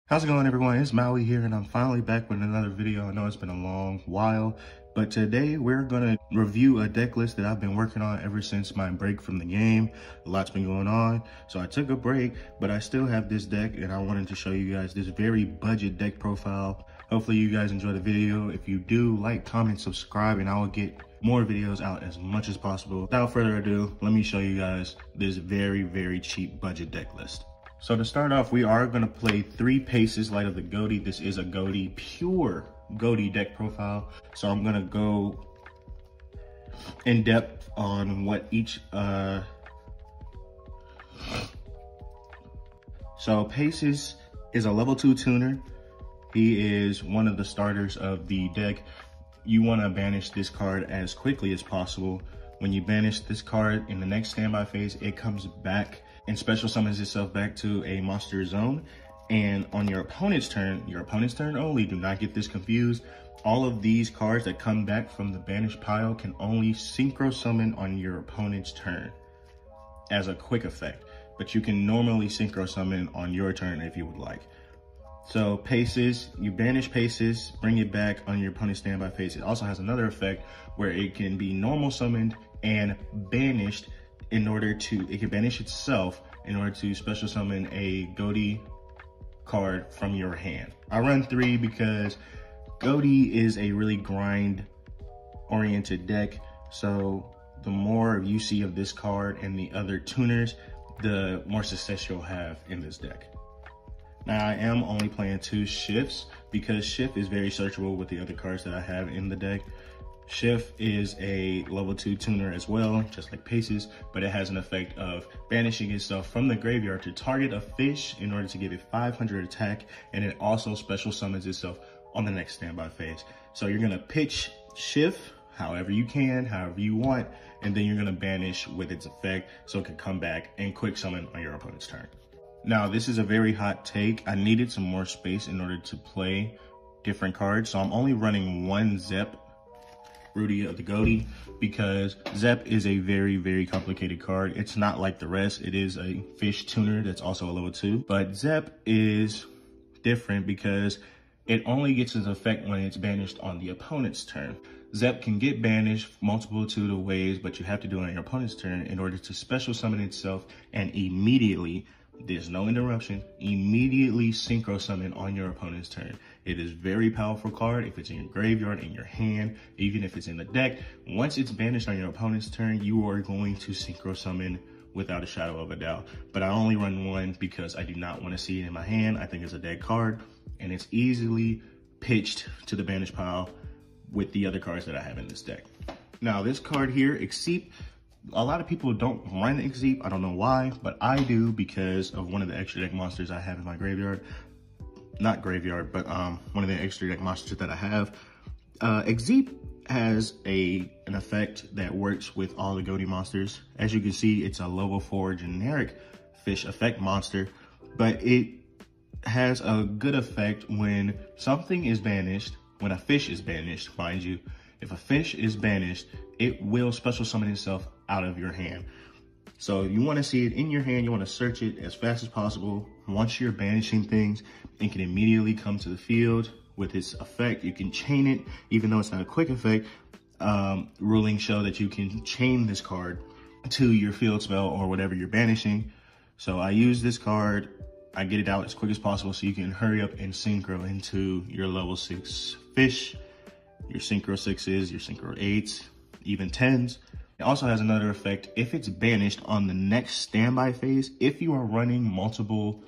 How's it going, everyone? It's Maui here, and I'm finally back with another video. I know it's been a long while, but today we're gonna review a deck list that I've been working on ever since my break from the game. A lot's been going on, so I took a break, but I still have this deck, and I wanted to show you guys this very budget deck profile. Hopefully you guys enjoy the video. If you do, like, comment, subscribe, and I will get more videos out as much as possible. Without further ado, let me show you guys this very cheap budget deck list. So to start off, we are going to play 3 Paces Light of the Ghoti. This is a Ghoti, pure Ghoti deck profile. So I'm going to go in depth on what each... So Paces is a level 2 tuner. He is one of the starters of the deck. You want to banish this card as quickly as possible. When you banish this card in the next standby phase, it comes back and special summons itself back to a monster zone. And on your opponent's turn only, do not get this confused. All of these cards that come back from the banished pile can only synchro summon on your opponent's turn as a quick effect. But you can normally synchro summon on your turn if you would like. So Paces, you banish Paces, bring it back on your opponent's standby phase. It also has another effect where it can be normal summoned and banished it can banish itself in order to special summon a Ghoti card from your hand. I run 3 because Ghoti is a really grind oriented deck. So the more you see of this card and the other tuners, the more success you'll have in this deck. Now I am only playing 2 shifts because Shift is very searchable with the other cards that I have in the deck. Shift is a level 2 tuner as well, just like Paces, but it has an effect of banishing itself from the graveyard to target a fish in order to give it 500 attack, and it also special summons itself on the next standby phase. So you're gonna pitch Shift however you can, however you want, and then you're gonna banish with its effect so it can come back and quick summon on your opponent's turn. Now, this is a very hot take. I needed some more space in order to play different cards, so I'm only running 1 Zep Rudy of the Ghoti because Zep is a very complicated card. It's not like the rest. It is a fish tuner that's also a level 2, but Zep is different because it only gets its effect when it's banished on the opponent's turn. Zep can get banished multitude of ways, but you have to do it on your opponent's turn in order to special summon itself and immediately, there's no interruption, immediately synchro summon on your opponent's turn. It is very powerful card if it's in your graveyard, in your hand, even if it's in the deck. Once it's banished on your opponent's turn, you are going to synchro summon without a shadow of a doubt. But I only run 1 because I do not want to see it in my hand. I think it's a dead card and it's easily pitched to the banish pile with the other cards that I have in this deck. Now this card here, Exceep, a lot of people don't run Exceep. I don't know why, but I do because of one of the extra deck monsters I have in my graveyard. Not graveyard, but one of the extra deck monsters that I have. Exceep has an effect that works with all the Ghoti monsters. As you can see, it's a level 4 generic fish effect monster, but it has a good effect when something is banished, when a fish is banished, mind you. If a fish is banished, it will special summon itself out of your hand. So you want to see it in your hand, you want to search it as fast as possible. Once you're banishing things, it can immediately come to the field with its effect. You can chain it, even though it's not a quick effect. Rulings show that you can chain this card to your field spell or whatever you're banishing. So I use this card, I get it out as quick as possible so you can hurry up and synchro into your level 6 fish, your synchro 6s, your synchro 8s, even 10s. It also has another effect. If it's banished on the next standby phase, if you are running multiple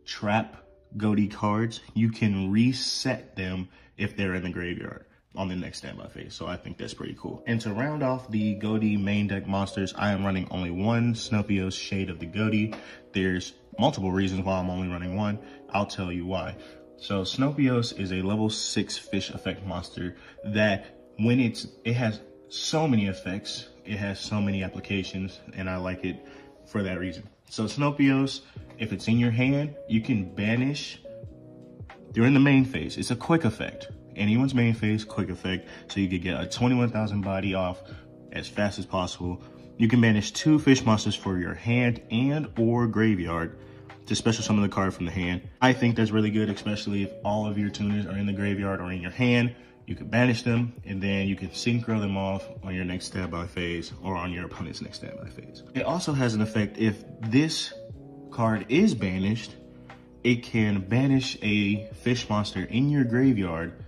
trap Ghoti cards, you can reset them if they're in the graveyard on the next standby phase. So I think that's pretty cool. And to round off the Ghoti main deck monsters, I am running only 1 Snopio's Shade of the Ghoti. There's multiple reasons why I'm only running 1. I'll tell you why. So Snopios is a level 6 fish effect monster that when it has so many effects, it has so many applications, and I like it for that reason. So Snopios, if it's in your hand, you can banish during the main phase. It's a quick effect. Anyone's main phase, quick effect. So you could get a 21,000 body off as fast as possible. You can banish 2 fish monsters for your hand and or graveyard. to special summon the card from the hand. I think that's really good, especially if all of your tuners are in the graveyard or in your hand. You can banish them, and then you can synchro them off on your next standby phase or on your opponent's next standby phase. It also has an effect if this card is banished, it can banish a fish monster in your graveyard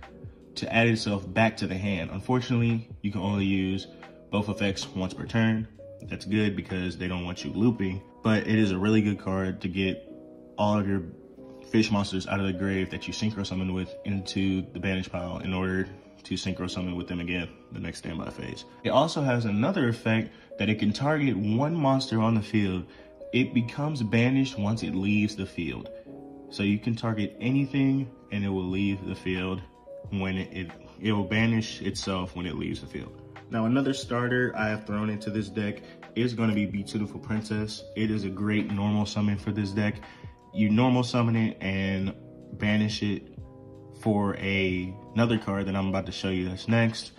to add itself back to the hand. Unfortunately, you can only use both effects once per turn. That's good because they don't want you looping, but it is a really good card to get all of your fish monsters out of the grave that you synchro summon with into the banish pile in order to synchro summon with them again the next standby phase. It also has another effect that it can target one monster on the field. It becomes banished once it leaves the field. So you can target anything and it will leave the field when it will banish itself when it leaves the field. Now, another starter I have thrown into this deck is going to be Beautiful Princess. It is a great normal summon for this deck. You normal summon it and banish it for another card that I'm about to show you that's next.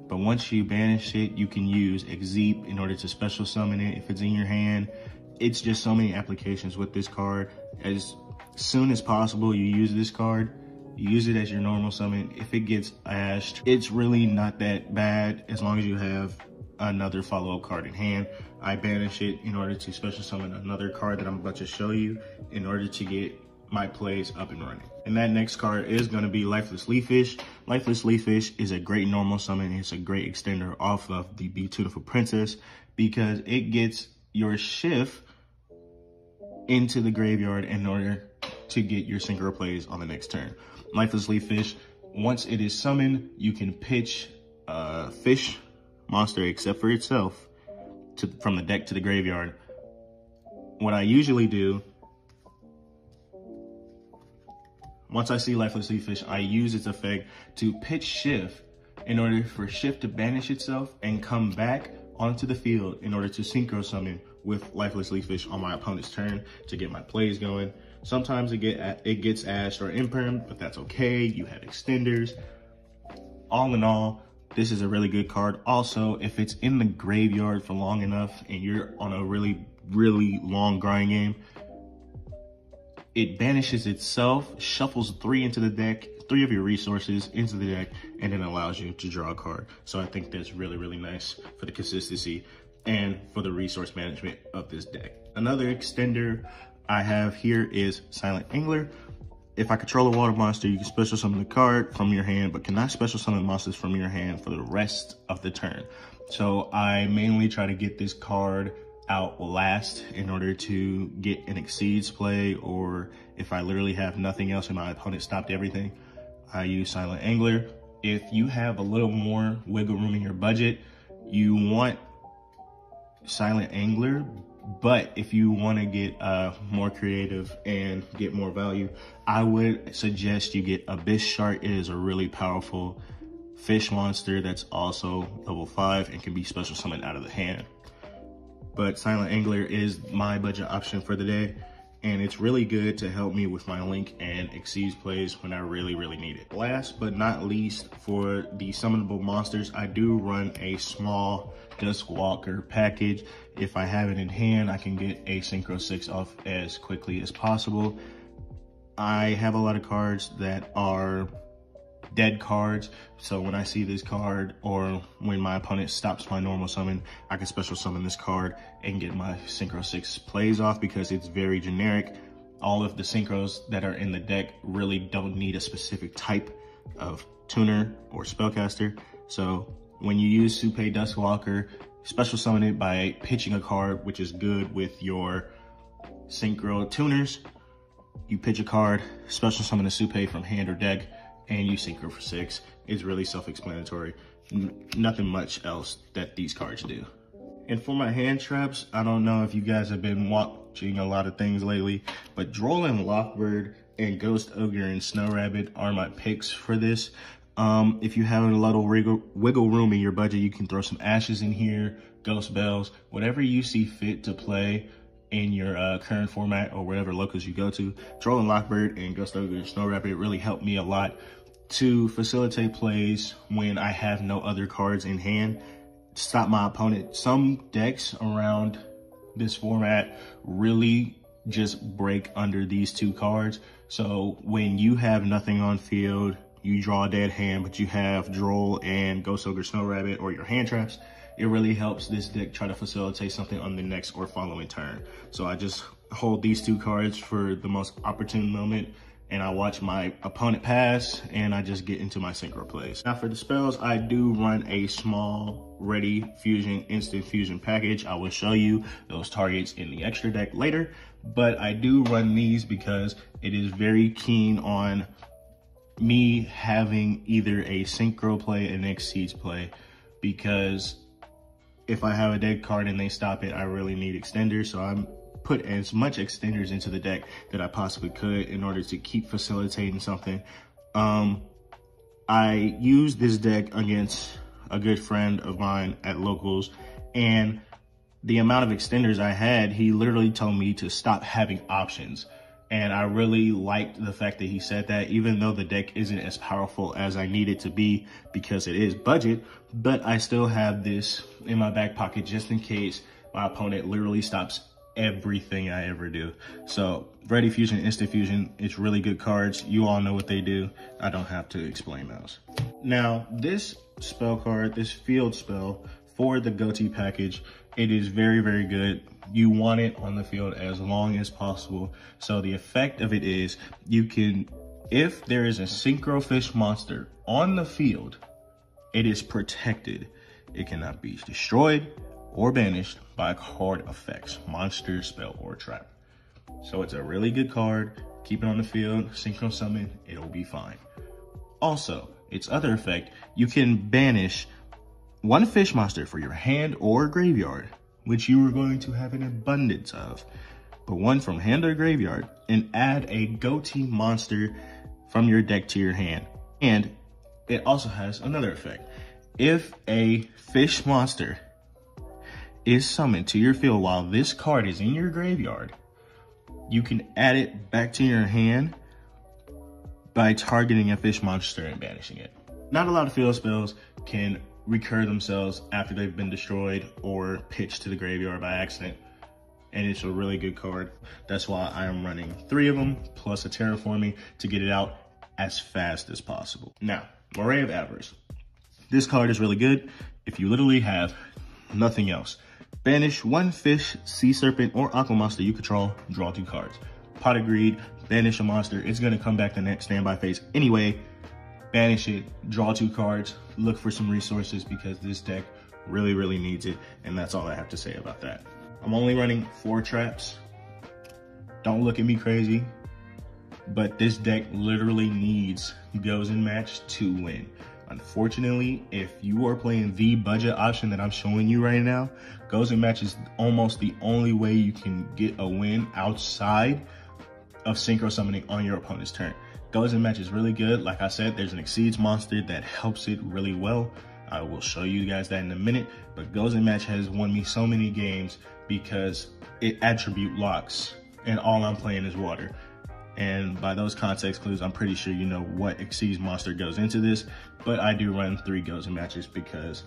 But once you banish it, you can use Exeep in order to special summon it if it's in your hand. It's just so many applications with this card. As soon as possible, you use this card. You use it as your normal summon. If it gets ashed, it's really not that bad as long as you have another follow-up card in hand. I banish it in order to special summon another card that I'm about to show you in order to get my plays up and running. And that next card is going to be Lifeless Leaffish. Lifeless Leaffish is a great normal summon. It's a great extender off of the Beautiful Princess because it gets your shift into the graveyard in order to get your synchro plays on the next turn. Lifeless Leaffish, once it is summoned, you can pitch a fish monster except for itself from the deck to the graveyard. What I usually do, once I see Lifeless Leaffish, I use its effect to pitch Shift in order for Shift to banish itself and come back onto the field in order to synchro summon with Lifeless Leaffish on my opponent's turn to get my plays going. Sometimes it gets ashed or imperm, but that's okay. You have extenders. All in all, this is a really good card. Also, if it's in the graveyard for long enough and you're on a really, really long grind game, it banishes itself, shuffles 3 into the deck, 3 of your resources into the deck, and then allows you to draw a card. So I think that's really, really nice for the consistency and for the resource management of this deck. Another extender I have here is Silent Angler. If I control a water monster, you can special summon the card from your hand, but cannot special summon monsters from your hand for the rest of the turn. So I mainly try to get this card out last in order to get an Exceeds play, or if I literally have nothing else and my opponent stopped everything, I use Silent Angler. If you have a little more wiggle room in your budget, you want Silent Angler, but if you want to get more creative and get more value, I would suggest you get Abyss Shark. It is a really powerful fish monster that's also level 5 and can be special summoned out of the hand. But Silent Angler is my budget option for the day, and it's really good to help me with my Link and Exceeds plays when I really, really need it. Last but not least, for the summonable monsters, I do run a small Duskwalker package. If I have it in hand, I can get a Synchro 6 off as quickly as possible. I have a lot of cards that are dead cards, so when I see this card or when my opponent stops my normal summon, I can special summon this card and get my Synchro 6 plays off because it's very generic. All of the synchros that are in the deck really don't need a specific type of tuner or spellcaster. So when you use Supe Duskwalker, special summon it by pitching a card, which is good with your synchro tuners. You pitch a card, special summon a Supe from hand or deck, and you synchro for 6. It's really self-explanatory. Nothing much else that these cards do. And for my hand traps, I don't know if you guys have been watching a lot of things lately, but Droll Lockbird and Ghost Ogre and Snow Rabbit are my picks for this. If you have a little wiggle room in your budget, you can throw some Ashes in here, Ghost Bells, whatever you see fit to play in your current format or whatever locals you go to. Droll Lockbird and Ghost Ogre and Snow Rabbit really help me a lot to facilitate plays when I have no other cards in hand. Stop my opponent. Some decks around this format really just break under these two cards. So when you have nothing on field, you draw a dead hand, but you have Droll and Ghost Ogre Snow Rabbit or your hand traps, it really helps this deck try to facilitate something on the next or following turn. So I just hold these two cards for the most opportune moment, and I watch my opponent pass, and I just get into my synchro plays. Now for the spells, I do run a small Ready Fusion Instant Fusion package. I will show you those targets in the extra deck later, but I do run these because it is very keen on me having either a synchro play and exceeds play, because if I have a dead card and they stop it, I really need extenders. So I'm put as much extenders into the deck that I possibly could in order to keep facilitating something. I used this deck against a good friend of mine at locals, and the amount of extenders I had, he literally told me to stop having options. And I really liked the fact that he said that, even though the deck isn't as powerful as I need it to be because it is budget, but I still have this in my back pocket just in case my opponent literally stops everything I ever do. So Ready Fusion, Instant Fusion, it's really good cards. You all know what they do. I don't have to explain those. Now, this spell card, this field spell for the Ghoti package, it is very, very good. You want it on the field as long as possible. So the effect of it is you can, if there is a synchro fish monster on the field, it is protected. It cannot be destroyed or banished by card effects, monster, spell, or trap. So it's a really good card. Keep it on the field, synchro summon, it'll be fine. Also, its other effect, you can banish one fish monster for your hand or graveyard, which you are going to have an abundance of, but one from hand or graveyard, and add a Ghoti monster from your deck to your hand. And it also has another effect. If a fish monster is summoned to your field while this card is in your graveyard, you can add it back to your hand by targeting a fish monster and banishing it. Not a lot of field spells can recur themselves after they've been destroyed or pitched to the graveyard by accident, and it's a really good card. That's why I am running 3 of them plus a terraforming to get it out as fast as possible. Now, Moray of Avarice. This card is really good if you literally have nothing else. Banish one fish, sea serpent, or aqua monster you control, draw 2 cards. Pot of Greed, banish a monster. It's gonna come back the next standby phase anyway. Banish it, draw 2 cards, look for some resources because this deck really, really needs it. And that's all I have to say about that. I'm only running 4 traps. Don't look at me crazy, but this deck literally needs goes in match to win. Unfortunately, if you are playing the budget option that I'm showing you right now, goes in match is almost the only way you can get a win outside of synchro summoning on your opponent's turn. Goes in match is really good. Like I said, there's an exceeds monster that helps it really well. I will show you guys that in a minute, but goes in match has won me so many games because it attribute locks and all I'm playing is water. And by those context clues, I'm pretty sure you know what exceeds monster goes into this, but I do run 3 goes in matches because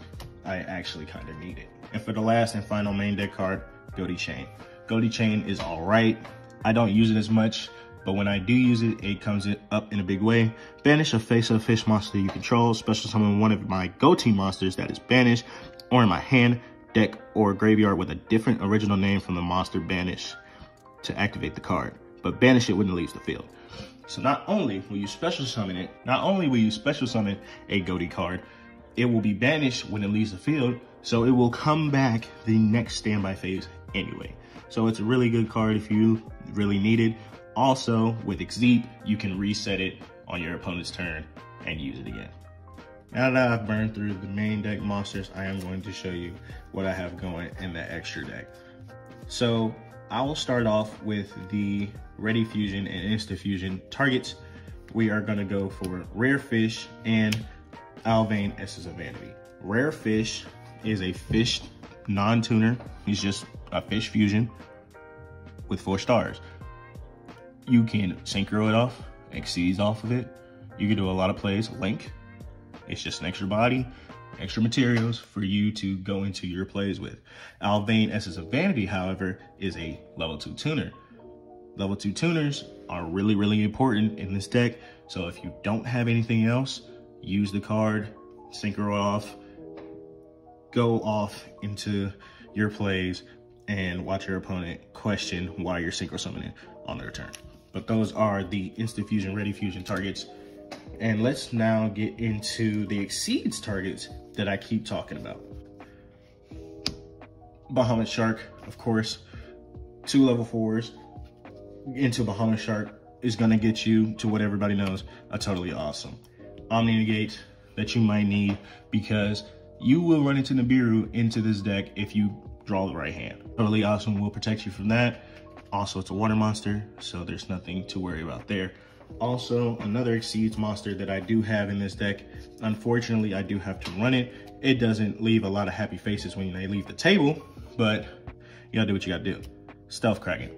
I actually kind of need it. And for the last and final main deck card, Ghoti Chain. Ghoti Chain is all right. I don't use it as much, but when I do use it, it comes up in a big way. Banish a face-up fish monster you control, special summon one of my Ghoti monsters that is banished, or in my hand, deck, or graveyard with a different original name from the monster banished to activate the card, but banish it when it leaves the field. So not only will you special summon it, not only will you special summon a Ghoti card, it will be banished when it leaves the field, so it will come back the next standby phase anyway. So it's a really good card if you really need it. Also, with Exceed, you can reset it on your opponent's turn and use it again. Now that I've burned through the main deck monsters, I am going to show you what I have going in the extra deck. So I will start off with the Ready Fusion and Instant Fusion targets. We are gonna go for Rare Fish and Alvain Essence of Vanity. Rare Fish is a fish non-tuner. He's just a fish fusion with 4 stars. You can synchro it off, exceeds off of it. You can do a lot of plays. Link, it's just an extra body, extra materials for you to go into your plays with. Alvain Essence of Vanity, however, is a level 2 tuner. Level 2 tuners are really, really important in this deck. So if you don't have anything else, use the card, synchro off, go off into your plays, and watch your opponent question why you're synchro summoning on their turn. But those are the instant fusion, ready fusion targets. And let's now get into the exceeds targets that I keep talking about. Bahamut Shark, of course, 2 level 4s into Bahamut Shark is gonna get you to what everybody knows, a totally awesome Omni Negate that you might need, because you will run into Nibiru into this deck if you draw the right hand. Totally awesome will protect you from that. Also, it's a water monster, so there's nothing to worry about there. Also, another exceeds monster that I do have in this deck. Unfortunately, I do have to run it. It doesn't leave a lot of happy faces when they leave the table, but you gotta do what you gotta do. Stealth Kraken.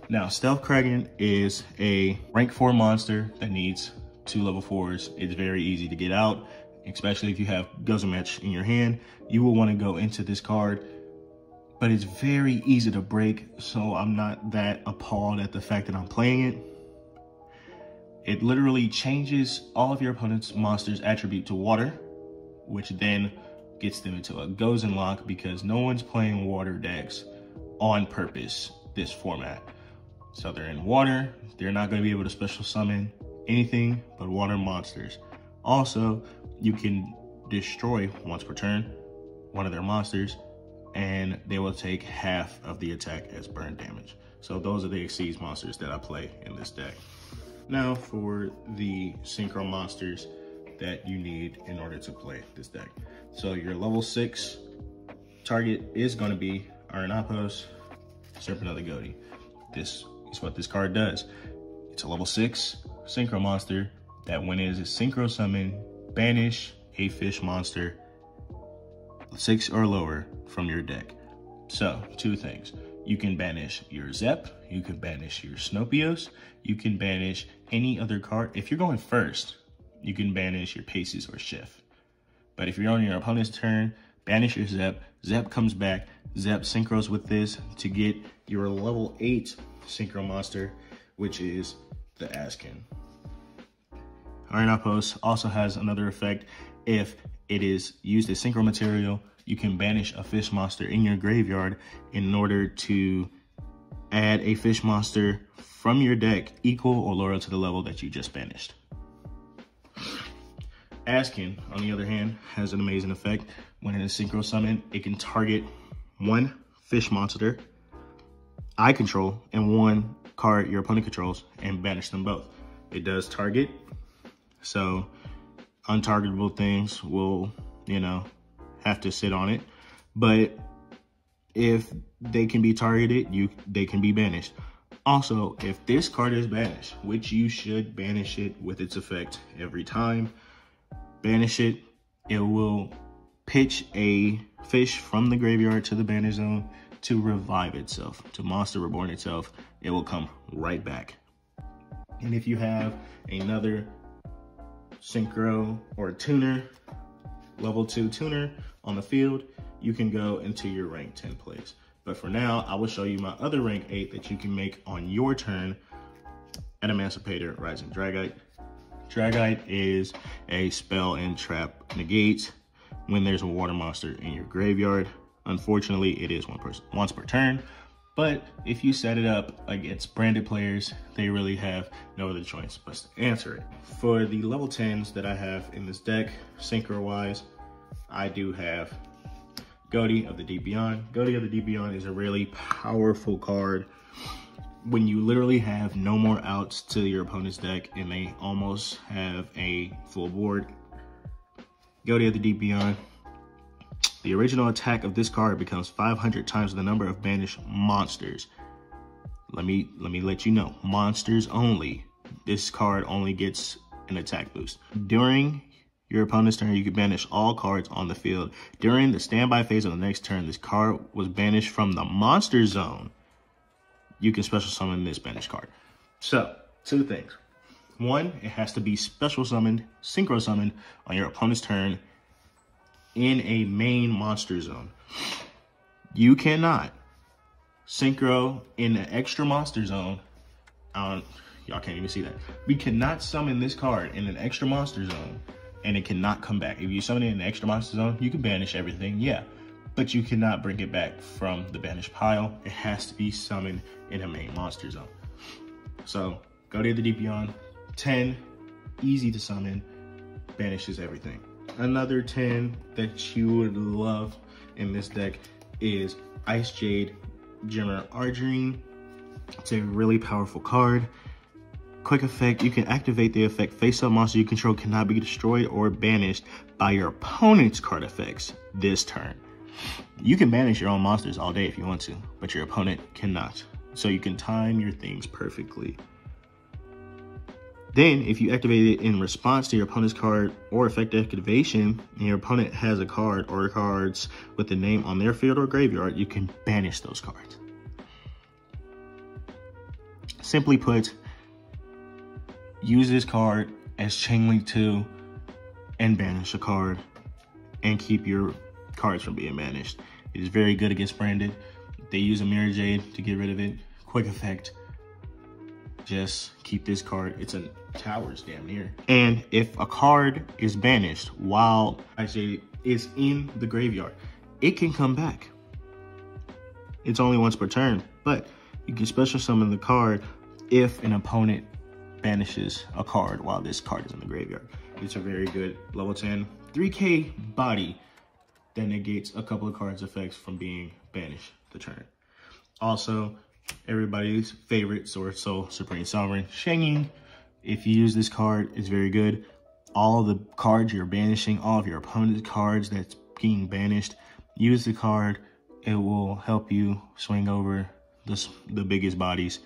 Now, Stealth Kraken is a rank 4 monster that needs 2 level 4s. It's very easy to get out, especially if you have Guzzle Match in your hand. You will want to go into this card, but it's very easy to break, so I'm not that appalled at the fact that I'm playing it. It literally changes all of your opponent's monster's attribute to water, which then gets them into a Gozen lock, because no one's playing water decks on purpose this format. So they're in water, they're not going to be able to special summon anything but water monsters. Also, you can destroy once per turn one of their monsters, and they will take half of the attack as burn damage. So those are the exceeds monsters that I play in this deck. Now for the synchro monsters that you need in order to play this deck. So your level 6 target is going to be Iron Outpost, Serpent of the Ghoti. This is what this card does. It's a level 6 synchro monster that, when it is a synchro summon, banish a fish monster 6 or lower from your deck. So 2 things. You can banish your Zep, you can banish your Snopios, you can banish any other card. If you're going first, you can banish your Paces or Shift. But if you're on your opponent's turn, banish your Zep, Zep comes back, Zep synchros with this to get your level 8 synchro monster, which is the Askin. Iron Outpost also has another effect. If it is used as synchro material, you can banish a fish monster in your graveyard in order to add a fish monster from your deck equal or lower to the level that you just banished. Askin, on the other hand, has an amazing effect. When it is synchro summon, it can target 1 fish monster I control and 1 card your opponent controls and banish them both. It does target, so untargetable things will, have to sit on it. But if they can be targeted, they can be banished. Also, if this card is banished, which you should banish it with its effect every time, banish it, it will pitch a fish from the graveyard to the banish zone to revive itself, to monster reborn itself. It will come right back. And if you have another synchro or tuner, level 2 tuner on the field, you can go into your rank 10 plays. But for now, I will show you my other rank 8 that you can make on your turn at Emancipator Rising Dragite. Dragite is a spell and trap negate when there's a water monster in your graveyard. Unfortunately, it is once per turn, but if you set it up against branded players, they really have no other choice but to answer it. For the level 10s that I have in this deck, synchro-wise, I do have Ghoti of the Deep Beyond. Ghoti of the Deep Beyond is a really powerful card when you literally have no more outs to your opponent's deck and they almost have a full board. Ghoti of the Deep Beyond. The original attack of this card becomes 500 times the number of banished monsters. Let me let you know, monsters only. This card only gets an attack boost. During your opponent's turn, you can banish all cards on the field. During the standby phase of the next turn, this card was banished from the monster zone. You can special summon this banished card. So, 2 things. 1, it has to be special summoned, synchro summoned on your opponent's turn in a main monster zone. You cannot synchro in an extra monster zone Y'all can't even see that. We cannot summon this card in an extra monster zone and it cannot come back. If you summon it in an extra monster zone, you can banish everything, yeah. But you cannot bring it back from the banished pile. It has to be summoned in a main monster zone. So, Ghoti of the Deep Beyond, 10, easy to summon, banishes everything. Another 10 that you would love in this deck is Ice Jade Gemmer Arginine. It's a really powerful card. Quick effect, you can activate the effect. Face-up monster you control cannot be destroyed or banished by your opponent's card effects this turn. You can banish your own monsters all day if you want to, but your opponent cannot. So you can time your things perfectly. Then, if you activate it in response to your opponent's card or effect activation, and your opponent has a card or cards with the name on their field or graveyard, you can banish those cards. Simply put, use this card as Chain Link 2 and banish a card and keep your cards from being banished. It is very good against branded. They use a Mirror Jade to get rid of it. Quick effect. Just keep this card. It's a towers damn near. And if a card is banished while Ice Jade is in the graveyard, it can come back. It's only once per turn, but you can special summon the card if an opponent banishes a card while this card is in the graveyard. It's a very good level 10 3K body that negates a couple of cards' effects from being banished the turn. Also, everybody's favorite Sword Soul Supreme Sovereign, Shanging. If you use this card, it's very good. All the cards you're banishing, all of your opponent's cards that's being banished, use the card. It will help you swing over the biggest bodies,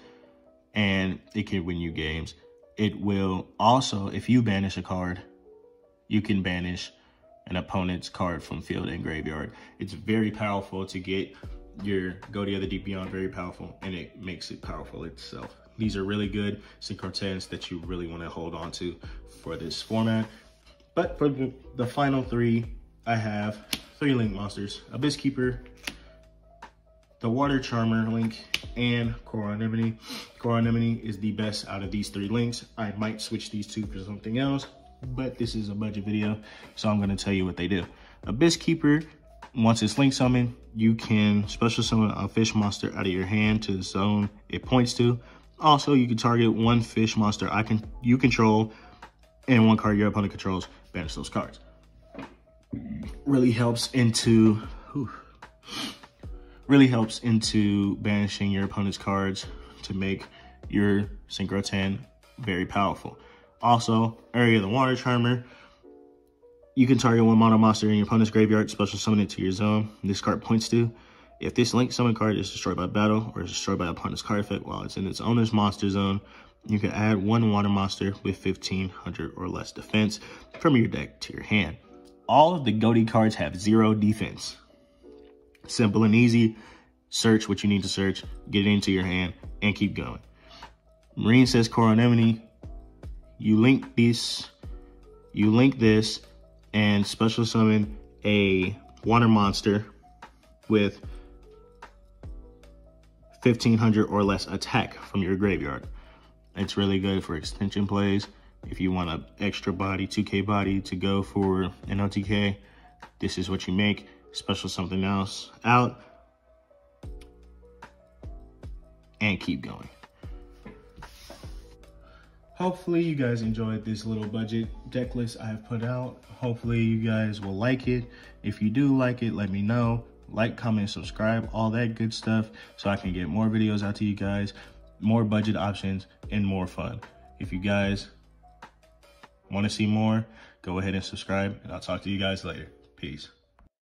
and it can win you games. It will also, if you banish a card, you can banish an opponent's card from field and graveyard. It's very powerful to get your Ghoti of the Deep Beyond, very powerful, and it makes it powerful itself. These are really good Synchro 10s that you really want to hold on to for this format. But for the final three, I have 3 Link monsters: Abyss Keeper, the Water Charmer Link, and Coral Anemone. Coral Anemone is the best out of these 3 links. I might switch these 2 for something else, but this is a budget video, so I'm going to tell you what they do. Abyss Keeper, once it's link summoned, you can special summon a fish monster out of your hand to the zone it points to. Also, you can target 1 fish monster you control and 1 card your opponent controls. Banish those cards. Really helps into banishing your opponent's cards to make your Synchro 10 very powerful. Also, Area of the Water Charmer. You can target 1 mono monster in your opponent's graveyard, special summon it to your zone this card points to. If this link summon card is destroyed by battle or is destroyed by opponent's card effect while it's in its owner's monster zone, you can add 1 water monster with 1500 or less defense from your deck to your hand. All of the Ghoti cards have 0 defense. Simple and easy. Search what you need to search, get it into your hand, and keep going. Marine says Coral Anemone. You link this, and special summon a water monster with 1500 or less attack from your graveyard. It's really good for extension plays. If you want an extra body, 2K body to go for an OTK, this is what you make. Special something else out and keep going. Hopefully you guys enjoyed this little budget deck list I have put out. Hopefully you guys will like it. If you do like it, let me know. Like, comment, subscribe, all that good stuff, so I can get more videos out to you guys, more budget options, and more fun. If you guys want to see more, go ahead and subscribe, and I'll talk to you guys later. Peace.